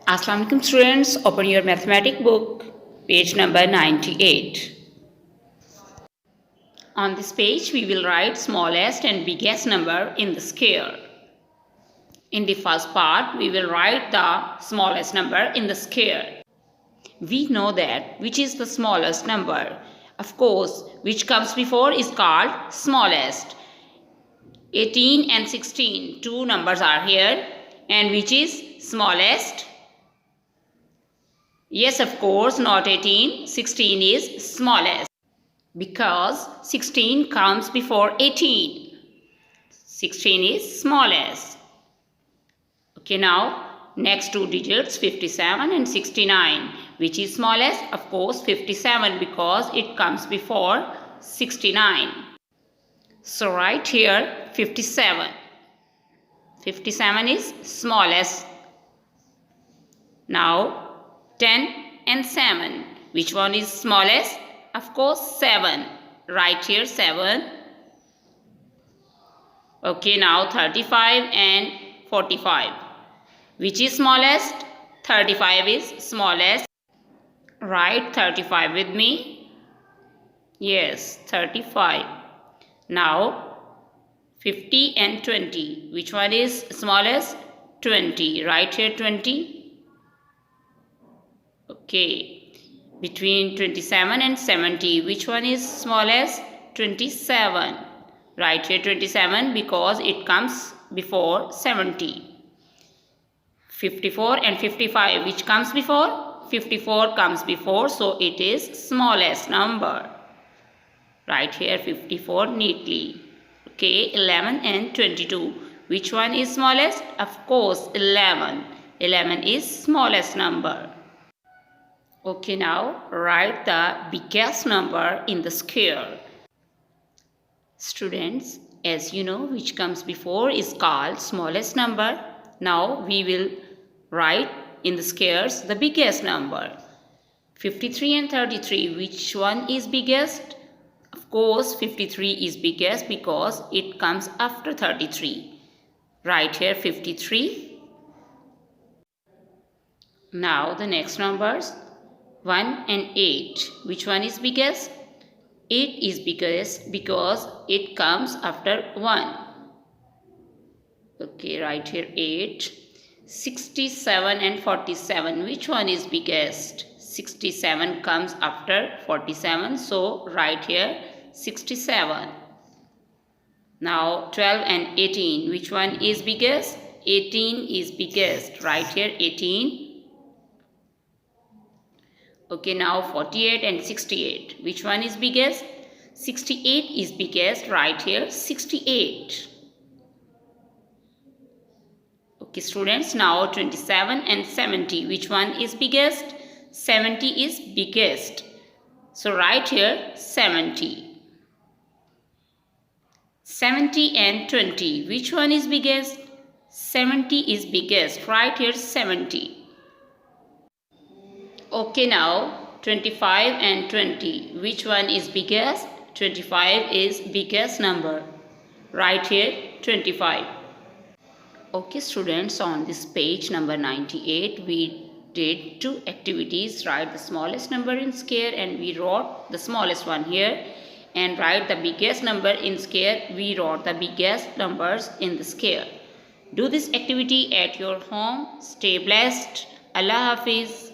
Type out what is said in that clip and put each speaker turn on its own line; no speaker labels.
Assalamu alaikum students, open your mathematics book, page number 98. On this page, we will write smallest and biggest number in the square. In the first part, we will write the smallest number in the square. We know that which is the smallest number. Of course, which comes before is called smallest. 18 and 16, two numbers are here. And which is smallest? Yes, of course, not 18. 16 is smallest. Because 16 comes before 18. 16 is smallest. Okay, now next two digits 57 and 69. Which is smallest? Of course 57 because it comes before 69. So write here 57. 57 is smallest. Now 10 and 7. Which one is smallest? Of course 7. Write here 7. Okay, now 35 and 45. Which is smallest? 35 is smallest. Write 35 with me. Yes, 35. Now 50 and 20. Which one is smallest? 20. Write here 20. Okay. Between 27 and 70. Which one is smallest? 27. Write here 27 because it comes before 70. 54 and 55. Which comes before? 54 comes before, so it is smallest number. Write here 54 neatly. Okay, 11 and 22. Which one is smallest? Of course, 11. 11 is smallest number. Okay, now write the biggest number in the square. Students, as you know, which comes before is called smallest number. Now we will write in the squares the biggest number. 53 and 33. Which one is biggest? Of course, 53 is biggest because it comes after 33. Write here 53. Now the next numbers 1 and 8. Which one is biggest? 8 is biggest because it comes after 1. Okay, write here 8. 67 and 47. Which one is biggest? 67 comes after 47. So write here 67. Now 12 and 18. Which one is biggest? 18 is biggest. Write here 18. Okay, now 48 and 68. Which one is biggest? 68 is biggest. Write here 68. Okay, students, now 27 and 70. Which one is biggest? 70 is biggest. So write here 70. 70 and 20. Which one is biggest? 70 is biggest. Write here 70. Okay, now 25 and 20. Which one is biggest? 25 is biggest number. Write here 25. Okay, students, on this page number 98, we did two activities. Write the smallest number in square and we wrote the smallest one here. And write the biggest number in square. We wrote the biggest numbers in the square. Do this activity at your home. Stay blessed. Allah Hafiz.